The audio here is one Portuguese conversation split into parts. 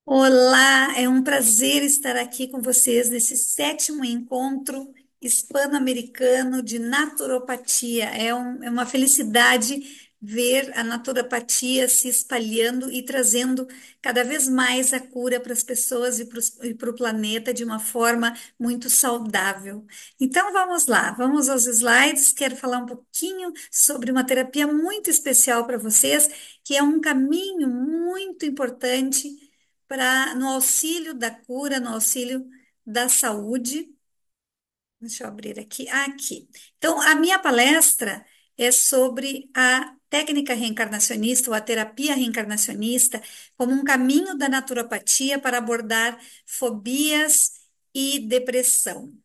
Olá, é um prazer estar aqui com vocês nesse sétimo encontro hispano-americano de naturopatia. É uma felicidade ver a naturopatia se espalhando e trazendo cada vez mais a cura para as pessoas e para o planeta de uma forma muito saudável. Então vamos lá, vamos aos slides. Quero falar um pouquinho sobre uma terapia muito especial para vocês, que é um caminho muito importante no auxílio da cura, no auxílio da saúde. Deixa eu abrir aqui. Aqui. Então, a minha palestra é sobre a técnica reencarnacionista ou a terapia reencarnacionista como um caminho da naturopatia para abordar fobias e depressão.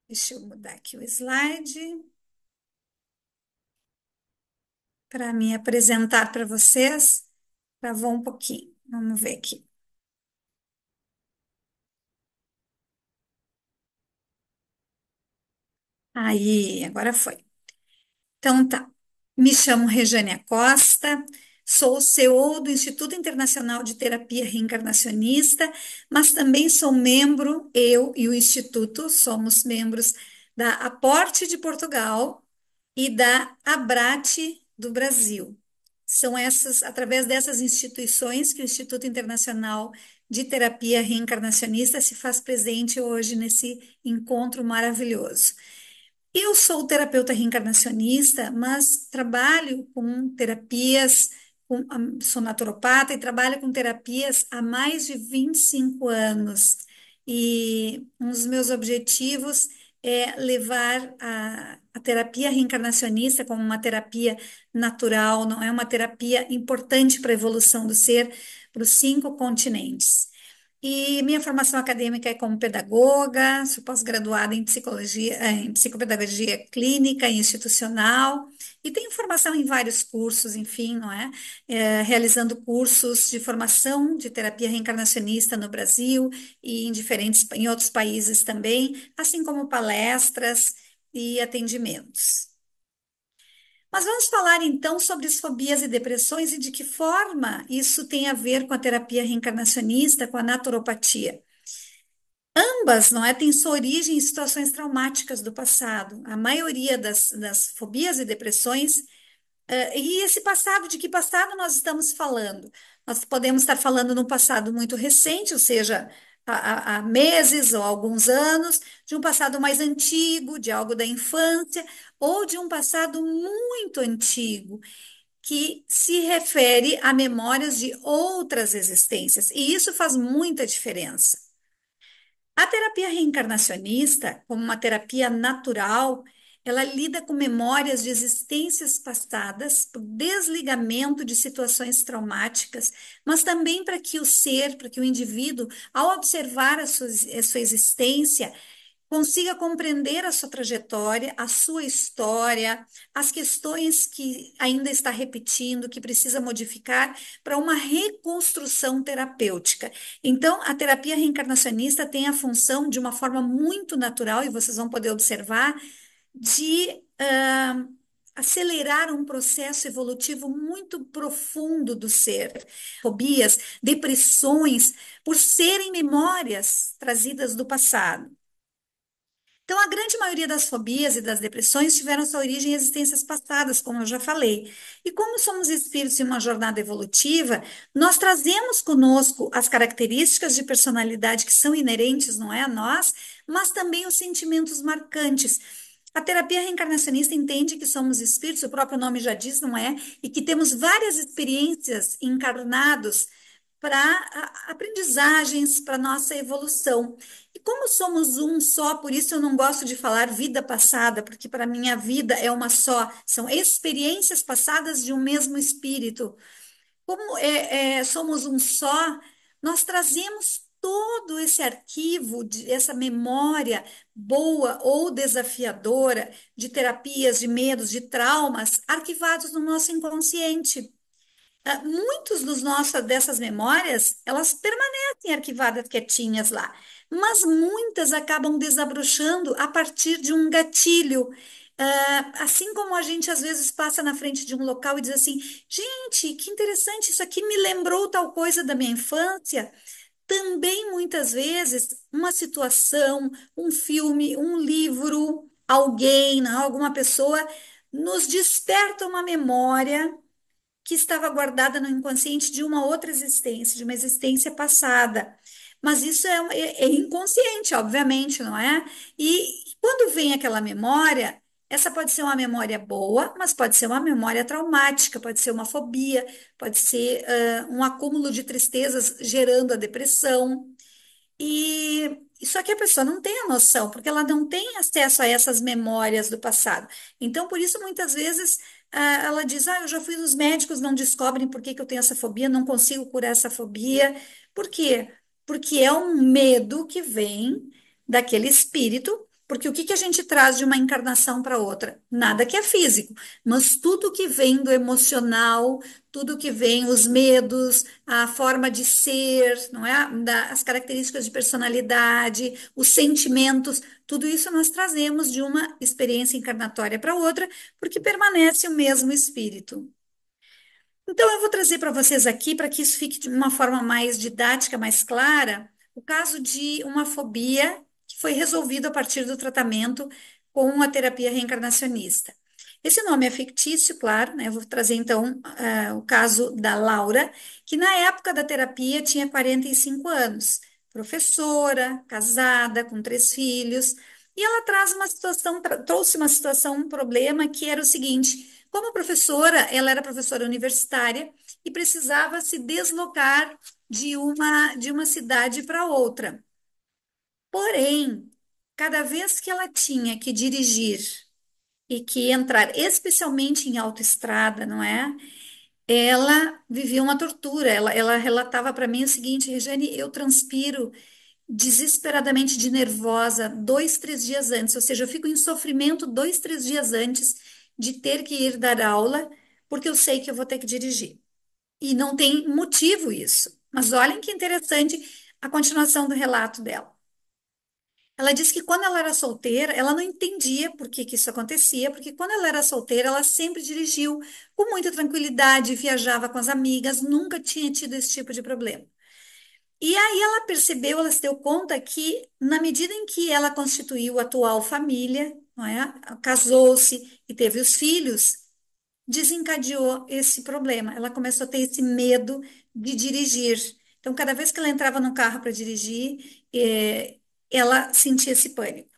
Deixa eu mudar aqui o slide para me apresentar para vocês. Travou um pouquinho. Vamos ver aqui. Aí, agora foi. Então tá. Me chamo Rejane Costa, sou CEO do Instituto Internacional de Terapia Reencarnacionista, mas também sou membro, eu e o Instituto somos membros da Aporte de Portugal e da Abrate do Brasil. São essas, através dessas instituições que o Instituto Internacional de Terapia Reencarnacionista se faz presente hoje nesse encontro maravilhoso. Eu sou terapeuta reencarnacionista, mas trabalho com terapias, sou naturopata e trabalho com terapias há mais de 25 anos. E um dos meus objetivos é levar a terapia reencarnacionista como uma terapia natural, não é uma terapia importante para a evolução do ser para os 5 continentes. E minha formação acadêmica é como pedagoga, sou pós-graduada em psicologia, em psicopedagogia clínica e institucional, e tenho formação em vários cursos, enfim, não é? Realizando cursos de formação de terapia reencarnacionista no Brasil e em outros países também, assim como palestras e atendimentos. Mas vamos falar então sobre as fobias e depressões e de que forma isso tem a ver com a terapia reencarnacionista, com a naturopatia. Ambas, não é, tem sua origem em situações traumáticas do passado. A maioria das fobias e depressões, e esse passado, de que passado nós estamos falando? Nós podemos estar falando num passado muito recente, ou seja, há meses ou alguns anos, de um passado mais antigo, de algo da infância, ou de um passado muito antigo, que se refere a memórias de outras existências. E isso faz muita diferença. A terapia reencarnacionista, como uma terapia natural, ela lida com memórias de existências passadas, por desligamento de situações traumáticas, mas também para que o ser, para que o indivíduo, ao observar a sua existência, consiga compreender a sua trajetória, a sua história, as questões que ainda está repetindo, que precisa modificar para uma reconstrução terapêutica. Então, a terapia reencarnacionista tem a função, de uma forma muito natural, e vocês vão poder observar, de acelerar um processo evolutivo muito profundo do ser. Fobias, depressões, por serem memórias trazidas do passado. Então, a grande maioria das fobias e das depressões tiveram sua origem em existências passadas, como eu já falei. E como somos espíritos em uma jornada evolutiva, nós trazemos conosco as características de personalidade que são inerentes, não é, a nós, mas também os sentimentos marcantes. A terapia reencarnacionista entende que somos espíritos, o próprio nome já diz, não é? E que temos várias experiências encarnados para aprendizagens, para nossa evolução. E como somos um só, por isso eu não gosto de falar vida passada, porque para mim a vida é uma só, são experiências passadas de um mesmo espírito. Como somos um só, nós trazemos todo esse arquivo, essa memória boa ou desafiadora de terapias, de medos, de traumas, arquivados no nosso inconsciente. Muitos dessas memórias, elas permanecem arquivadas quietinhas lá, mas muitas acabam desabrochando a partir de um gatilho. Assim como a gente às vezes passa na frente de um local e diz assim: gente, que interessante, isso aqui me lembrou tal coisa da minha infância. Também muitas vezes uma situação, um filme, um livro, alguém, né, alguma pessoa nos desperta uma memória que estava guardada no inconsciente de uma outra existência, de uma existência passada. Mas isso é inconsciente, obviamente, não é? E quando vem aquela memória, essa pode ser uma memória boa, mas pode ser uma memória traumática, pode ser uma fobia, pode ser um acúmulo de tristezas gerando a depressão. E só que a pessoa não tem a noção, porque ela não tem acesso a essas memórias do passado. Então, por isso, muitas vezes, ela diz: eu já fui nos médicos, não descobrem por que que eu tenho essa fobia, não consigo curar essa fobia. Por quê? Porque é um medo que vem daquele espírito. Porque o que que a gente traz de uma encarnação para outra? Nada que é físico, mas tudo que vem do emocional, tudo que vem, os medos, a forma de ser, não é? As características de personalidade, os sentimentos, tudo isso nós trazemos de uma experiência encarnatória para outra, porque permanece o mesmo espírito. Então, eu vou trazer para vocês aqui, para que isso fique de uma forma mais didática, mais clara, o caso de uma fobia que foi resolvido a partir do tratamento com a terapia reencarnacionista. Esse nome é fictício, claro, né? Eu vou trazer então o caso da Laura, que na época da terapia tinha 45 anos, professora, casada, com 3 filhos, e ela traz uma situação, trouxe uma situação, um problema que era o seguinte: como professora, ela era professora universitária e precisava se deslocar de uma cidade para outra. Porém, cada vez que ela tinha que dirigir e que entrar, especialmente em autoestrada, não é? Ela vivia uma tortura. Ela relatava para mim o seguinte: Regiane, eu transpiro desesperadamente de nervosa 2, 3 dias antes, ou seja, eu fico em sofrimento 2, 3 dias antes de ter que ir dar aula, porque eu sei que eu vou ter que dirigir. E não tem motivo isso. Mas olhem que interessante a continuação do relato dela. Ela disse que quando ela era solteira, ela não entendia por que que isso acontecia, porque quando ela era solteira, ela sempre dirigiu com muita tranquilidade, viajava com as amigas, nunca tinha tido esse tipo de problema. E aí ela percebeu, ela se deu conta que, na medida em que ela constituiu a atual família, não é? Casou-se e teve os filhos, desencadeou esse problema. Ela começou a ter esse medo de dirigir. Então, cada vez que ela entrava no carro para dirigir, ela sentia esse pânico.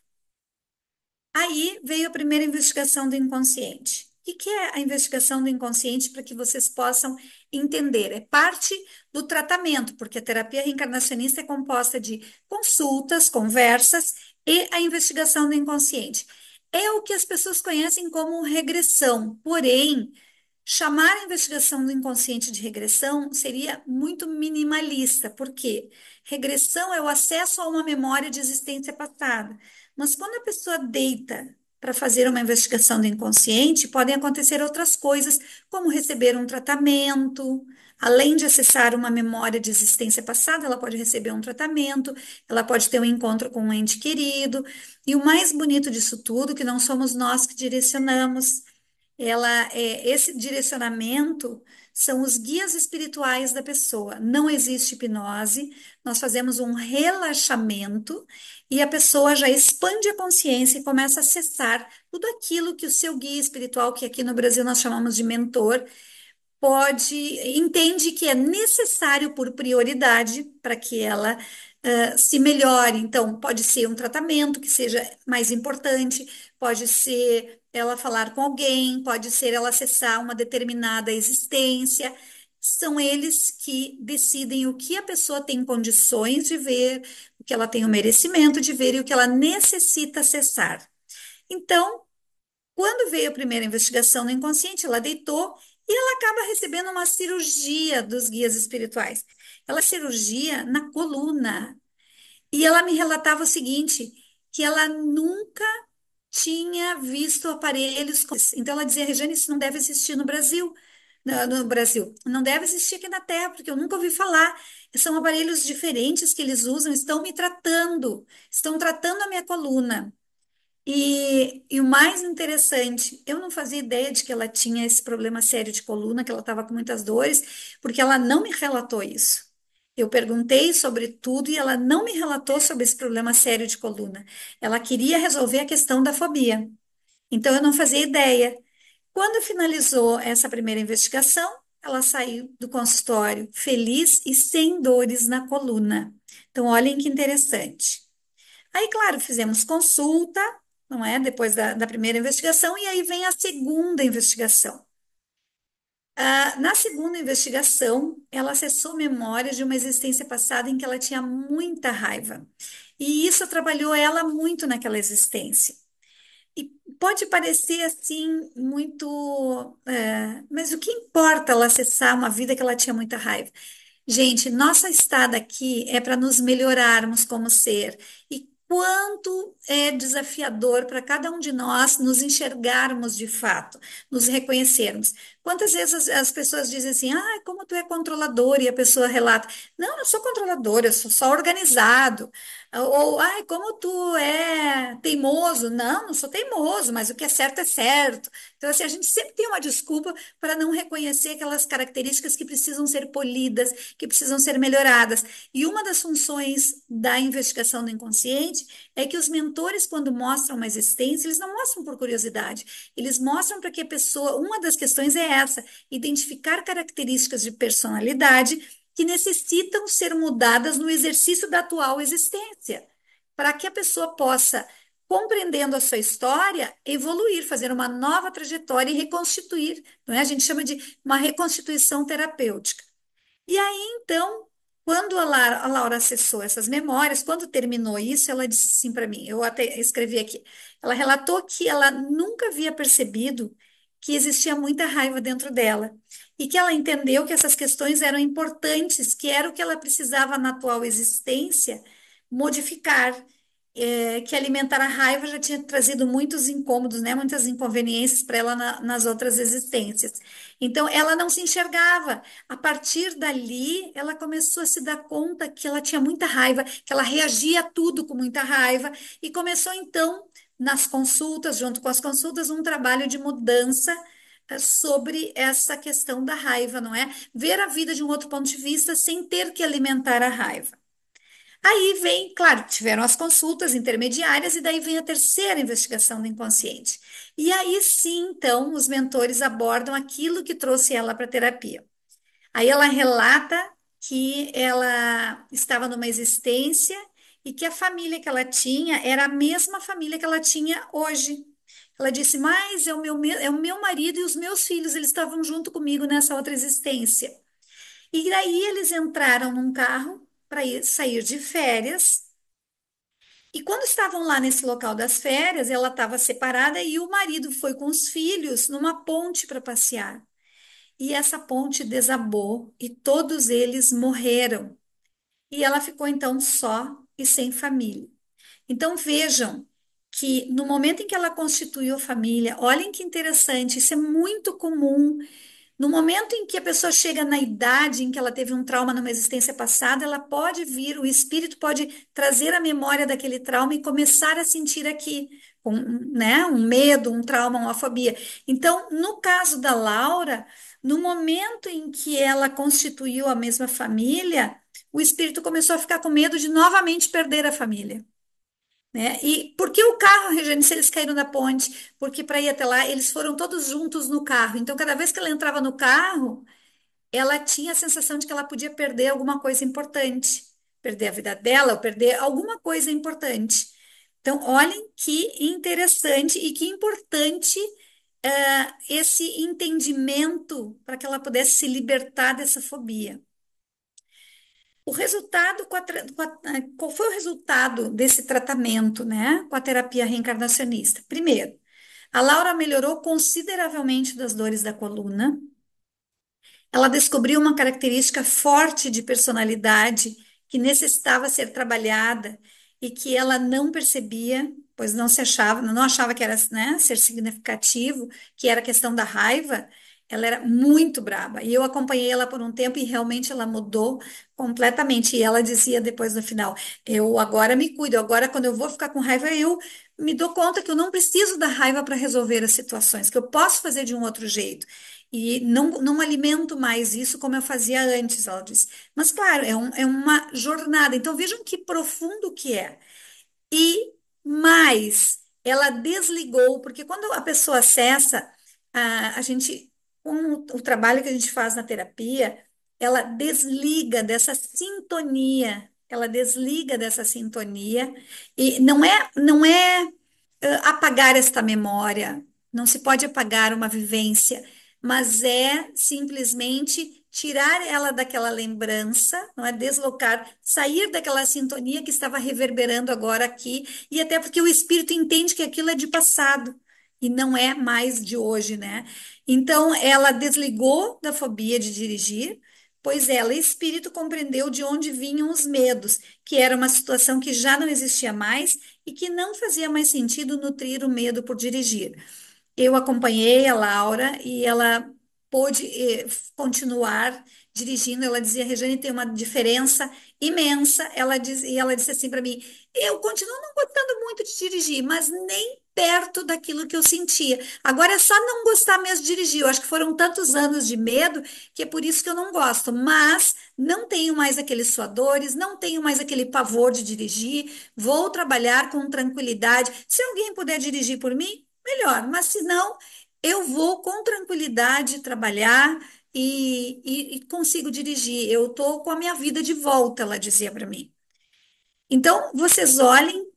Aí veio a primeira investigação do inconsciente. O que é a investigação do inconsciente para que vocês possam entender? É parte do tratamento, porque a terapia reencarnacionista é composta de consultas, conversas e a investigação do inconsciente. É o que as pessoas conhecem como regressão, porém, chamar a investigação do inconsciente de regressão seria muito minimalista, porque regressão é o acesso a uma memória de existência passada. Mas quando a pessoa deita para fazer uma investigação do inconsciente, podem acontecer outras coisas, como receber um tratamento. Além de acessar uma memória de existência passada, ela pode receber um tratamento, ela pode ter um encontro com um ente querido. E o mais bonito disso tudo, que não somos nós que direcionamos, esse direcionamento são os guias espirituais da pessoa. Não existe hipnose, nós fazemos um relaxamento e a pessoa já expande a consciência e começa a acessar tudo aquilo que o seu guia espiritual, que aqui no Brasil nós chamamos de mentor, entende que é necessário por prioridade para que ela se melhore. Então, pode ser um tratamento que seja mais importante, pode ser ela falar com alguém, pode ser ela acessar uma determinada existência. São eles que decidem o que a pessoa tem condições de ver, o que ela tem o merecimento de ver e o que ela necessita acessar. Então, quando veio a primeira investigação no inconsciente, ela deitou e ela acaba recebendo uma cirurgia dos guias espirituais. Ela cirurgia na coluna. E ela me relatava o seguinte, que ela nunca tinha visto aparelhos. Então ela dizia: Regiane, isso não deve existir no Brasil. No Brasil, não deve existir aqui na Terra, porque eu nunca ouvi falar. São aparelhos diferentes que eles usam, estão me tratando, estão tratando a minha coluna. E o mais interessante, eu não fazia ideia de que ela tinha esse problema sério de coluna, que ela estava com muitas dores, porque ela não me relatou isso. Eu perguntei sobre tudo e ela não me relatou sobre esse problema sério de coluna. Ela queria resolver a questão da fobia. Então eu não fazia ideia. Quando finalizou essa primeira investigação, ela saiu do consultório feliz e sem dores na coluna. Então, olhem que interessante. Aí, claro, fizemos consulta, não é? Depois da primeira investigação, e aí vem a segunda investigação. Na segunda investigação, ela acessou memórias de uma existência passada em que ela tinha muita raiva. E isso atrapalhou ela muito naquela existência. E pode parecer assim muito. Mas o que importa ela acessar uma vida que ela tinha muita raiva? Gente, nossa estada aqui é para nos melhorarmos como ser. E quanto é desafiador para cada um de nós nos enxergarmos de fato, nos reconhecermos. Quantas vezes as pessoas dizem assim, ah, como tu é controlador, e a pessoa relata, não, eu não sou controlador, eu sou só organizado. Ou, ai, como tu é teimoso. Não, não sou teimoso, mas o que é certo é certo. Então, assim, a gente sempre tem uma desculpa para não reconhecer aquelas características que precisam ser polidas, que precisam ser melhoradas. E uma das funções da investigação do inconsciente é que os mentores, quando mostram uma existência, eles não mostram por curiosidade, eles mostram para que a pessoa, uma das questões é essa, identificar características de personalidade que necessitam ser mudadas no exercício da atual existência, para que a pessoa possa, compreendendo a sua história, evoluir, fazer uma nova trajetória e reconstituir, não é? A gente chama de uma reconstituição terapêutica. E aí, então, quando a Laura acessou essas memórias, quando terminou isso, ela disse assim para mim, eu até escrevi aqui, ela relatou que ela nunca havia percebido que existia muita raiva dentro dela e que ela entendeu que essas questões eram importantes, que era o que ela precisava na atual existência modificar, que alimentar a raiva já tinha trazido muitos incômodos, né, muitas inconveniências para ela nas outras existências. Então, ela não se enxergava. A partir dali, ela começou a se dar conta que ela tinha muita raiva, que ela reagia a tudo com muita raiva, e começou então, nas consultas, junto com as consultas, um trabalho de mudança sobre essa questão da raiva, não é? Ver a vida de um outro ponto de vista sem ter que alimentar a raiva. Aí vem, claro, tiveram as consultas intermediárias e daí vem a terceira investigação do inconsciente. E aí sim, então, os mentores abordam aquilo que trouxe ela para a terapia. Aí ela relata que ela estava numa existência e que a família que ela tinha era a mesma família que ela tinha hoje. Ela disse, mas é o meu marido e os meus filhos, eles estavam junto comigo nessa outra existência. E daí eles entraram num carro para sair de férias. E quando estavam lá nesse local das férias, ela estava separada e o marido foi com os filhos numa ponte para passear. E essa ponte desabou e todos eles morreram. E ela ficou então só e sem família. Então vejam que no momento em que ela constituiu a família, olhem que interessante, isso é muito comum. No momento em que a pessoa chega na idade em que ela teve um trauma numa existência passada, ela pode vir, o espírito pode trazer a memória daquele trauma e começar a sentir aqui, né, um medo, um trauma, uma fobia. Então, no caso da Laura, no momento em que ela constituiu a mesma família, o espírito começou a ficar com medo de novamente perder a família. Né? E por que o carro, Regiane, se eles caíram da ponte? Porque para ir até lá, eles foram todos juntos no carro. Então, cada vez que ela entrava no carro, ela tinha a sensação de que ela podia perder alguma coisa importante, perder a vida dela, ou perder alguma coisa importante. Então, olhem que interessante e que importante esse entendimento para que ela pudesse se libertar dessa fobia. O resultado qual foi o resultado desse tratamento, né, com a terapia reencarnacionista? Primeiro, a Laura melhorou consideravelmente das dores da coluna. Ela descobriu uma característica forte de personalidade que necessitava ser trabalhada e que ela não percebia, pois não se achava, não achava que era, né, ser significativo, que era a questão da raiva. Ela era muito braba. E eu acompanhei ela por um tempo e realmente ela mudou completamente. E ela dizia depois no final: eu agora me cuido, agora quando eu vou ficar com raiva, eu me dou conta que eu não preciso da raiva para resolver as situações, que eu posso fazer de um outro jeito. E não alimento mais isso como eu fazia antes, ela disse. Mas, claro, é uma jornada. Então, vejam que profundo que é. E mais, ela desligou, porque quando a pessoa acessa, a gente, com o trabalho que a gente faz na terapia, ela desliga dessa sintonia, ela desliga dessa sintonia, e não é apagar esta memória, não se pode apagar uma vivência, mas é simplesmente tirar ela daquela lembrança, não é deslocar, sair daquela sintonia que estava reverberando agora aqui, e até porque o espírito entende que aquilo é de passado e não é mais de hoje, né? Então ela desligou da fobia de dirigir. Pois ela, espírito, compreendeu de onde vinham os medos, que era uma situação que já não existia mais e que não fazia mais sentido nutrir o medo por dirigir. Eu acompanhei a Laura e ela pôde continuar dirigindo. Ela dizia, Regiane, tem uma diferença imensa. E ela disse assim para mim: eu continuo não gostando muito de dirigir, mas nem perto daquilo que eu sentia. Agora é só não gostar mesmo de dirigir. Eu acho que foram tantos anos de medo que é por isso que eu não gosto. Mas não tenho mais aqueles suadores, não tenho mais aquele pavor de dirigir. Vou trabalhar com tranquilidade. Se alguém puder dirigir por mim, melhor, mas se não, eu vou com tranquilidade trabalhar e consigo dirigir. Eu estou com a minha vida de volta, ela dizia para mim. Então, vocês olhem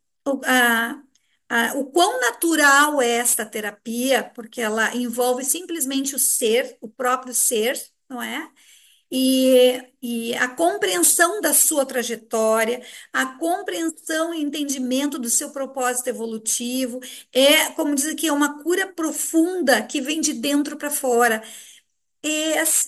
o quão natural é esta terapia, porque ela envolve simplesmente o ser, o próprio ser, não é? E a compreensão da sua trajetória, a compreensão e entendimento do seu propósito evolutivo, como diz aqui, é uma cura profunda que vem de dentro para fora.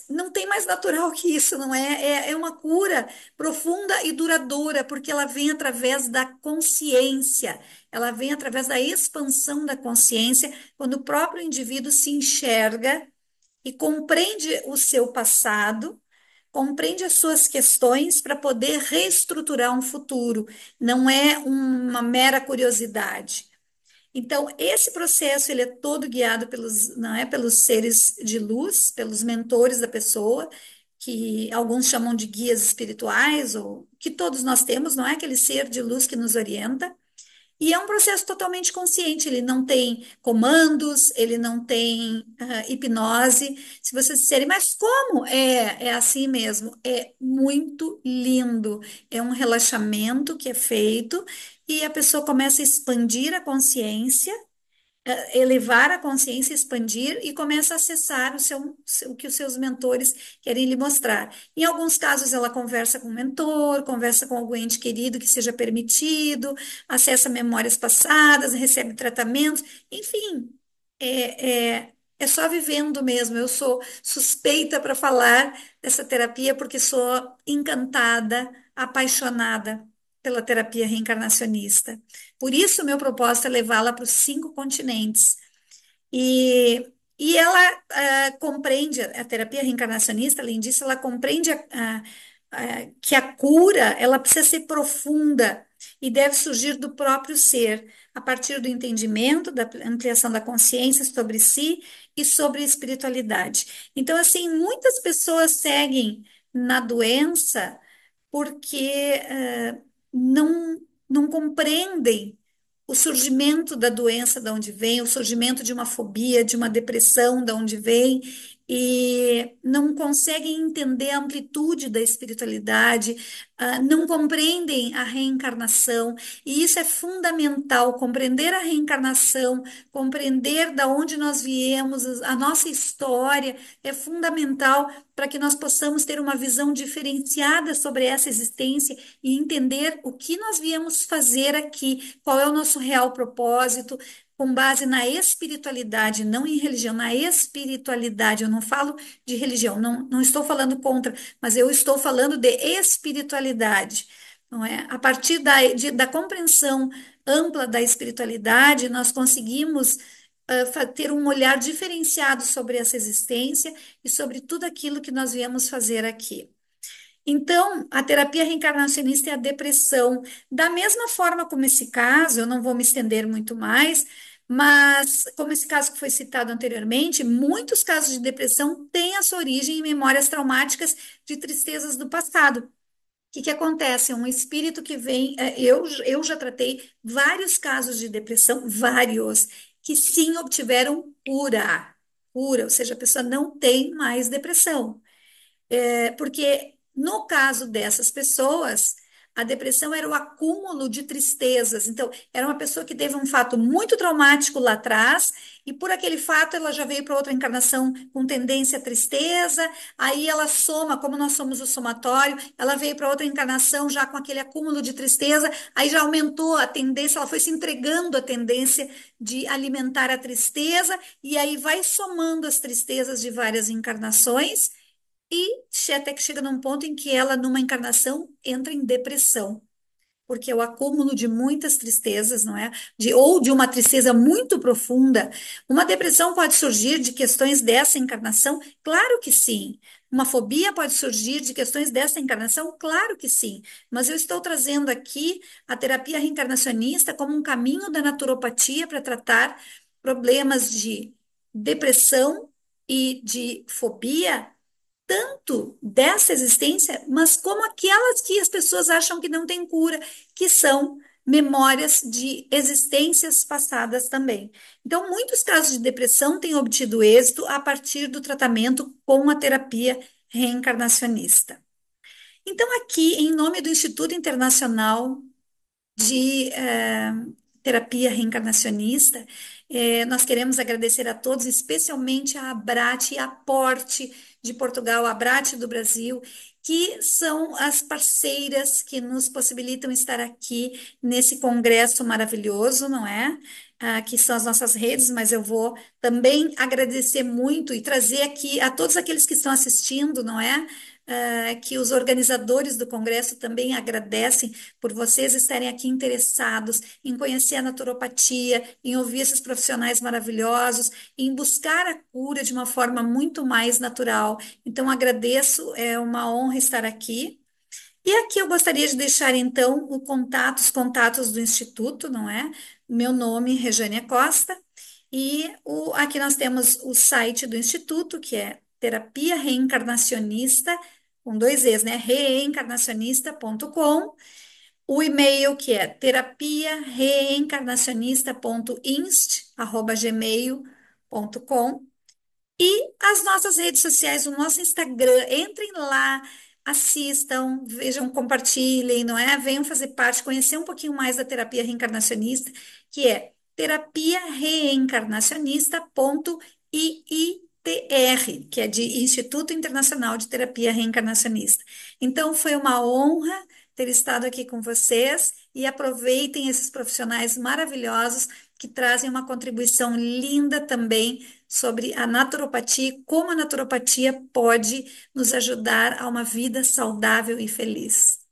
Não tem mais natural que isso, não é? É uma cura profunda e duradoura, porque ela vem através da consciência, ela vem através da expansão da consciência, quando o próprio indivíduo se enxerga e compreende o seu passado, compreende as suas questões para poder reestruturar um futuro. Não é uma mera curiosidade. Então, esse processo ele é todo guiado pelos, não é, pelos seres de luz, pelos mentores da pessoa, que alguns chamam de guias espirituais, ou que todos nós temos, não é aquele ser de luz que nos orienta. E é um processo totalmente consciente, ele não tem comandos, ele não tem hipnose. Se vocês disserem, mas como? É assim mesmo, é muito lindo. É um relaxamento que é feito e a pessoa começa a expandir a consciência, elevar a consciência, expandir e começa a acessar o que os seus mentores querem lhe mostrar. Em alguns casos, ela conversa com o mentor, conversa com algum ente querido que seja permitido, acessa memórias passadas, recebe tratamentos, enfim, é só vivendo mesmo. Eu sou suspeita para falar dessa terapia porque sou encantada, apaixonada pela terapia reencarnacionista. Por isso, meu propósito é levá-la para os 5 continentes. E ela compreende, a terapia reencarnacionista, além disso, ela compreende que a cura ela precisa ser profunda e deve surgir do próprio ser, a partir do entendimento, da ampliação da consciência sobre si e sobre a espiritualidade. Então, assim, muitas pessoas seguem na doença porque não compreendem o surgimento da doença, de onde vem, o surgimento de uma fobia, de uma depressão, de onde vem, e não conseguem entender a amplitude da espiritualidade, não compreendem a reencarnação, e isso é fundamental, compreender a reencarnação, compreender da onde nós viemos, a nossa história, é fundamental para que nós possamos ter uma visão diferenciada sobre essa existência e entender o que nós viemos fazer aqui, qual é o nosso real propósito, com base na espiritualidade, não em religião, na espiritualidade. Eu não falo de religião, não estou falando contra, mas eu estou falando de espiritualidade. Não é? A partir da compreensão ampla da espiritualidade, nós conseguimos ter um olhar diferenciado sobre essa existência e sobre tudo aquilo que nós viemos fazer aqui. Então, a terapia reencarnacionista é a depressão. Da mesma forma como esse caso, eu não vou me estender muito mais, mas como esse caso que foi citado anteriormente, muitos casos de depressão têm a sua origem em memórias traumáticas de tristezas do passado. Que acontece? Um espírito que vem. Eu já tratei vários casos de depressão, vários, que sim obtiveram cura. Cura, ou seja, a pessoa não tem mais depressão. Porque no caso dessas pessoas, a depressão era o acúmulo de tristezas. Então, era uma pessoa que teve um fato muito traumático lá atrás, e por aquele fato ela já veio para outra encarnação com tendência à tristeza, aí ela soma, como nós somos o somatório, ela veio para outra encarnação já com aquele acúmulo de tristeza, aí já aumentou a tendência, ela foi se entregando à tendência de alimentar a tristeza, e aí vai somando as tristezas de várias encarnações. E até que chega num ponto em que ela, numa encarnação, entra em depressão, porque é o acúmulo de muitas tristezas, não é? Ou de uma tristeza muito profunda. Uma depressão pode surgir de questões dessa encarnação? Claro que sim. Uma fobia pode surgir de questões dessa encarnação? Claro que sim. Mas eu estou trazendo aqui a terapia reencarnacionista como um caminho da naturopatia para tratar problemas de depressão e de fobia tanto dessa existência, mas como aquelas que as pessoas acham que não têm cura, que são memórias de existências passadas também. Então, muitos casos de depressão têm obtido êxito a partir do tratamento com a terapia reencarnacionista. Então, aqui, em nome do Instituto Internacional de terapia reencarnacionista. Nós queremos agradecer a todos, especialmente a Abrate e a Porte de Portugal, a Abrate do Brasil, que são as parceiras que nos possibilitam estar aqui nesse congresso maravilhoso, não é? Que são as nossas redes, mas eu vou também agradecer muito e trazer aqui a todos aqueles que estão assistindo, não é? Que os organizadores do congresso também agradecem por vocês estarem aqui interessados em conhecer a naturopatia, em ouvir esses profissionais maravilhosos, em buscar a cura de uma forma muito mais natural. Então, agradeço, é uma honra estar aqui. E aqui eu gostaria de deixar, então, os contatos do Instituto, não é? Meu nome, Rejânia Costa, e aqui nós temos o site do Instituto, que é Terapia Reencarnacionista, com dois Es, né? Reencarnacionista.com, o e-mail que é terapiareencarnacionista.inst@gmail.com e as nossas redes sociais, o nosso Instagram, entrem lá, assistam, vejam, compartilhem, não é? Venham fazer parte, conhecer um pouquinho mais da terapia reencarnacionista, que é terapiareencarnacionista.iitr, que é de Instituto Internacional de Terapia Reencarnacionista. Então, foi uma honra ter estado aqui com vocês e aproveitem esses profissionais maravilhosos que trazem uma contribuição linda também sobre a naturopatia e como a naturopatia pode nos ajudar a uma vida saudável e feliz.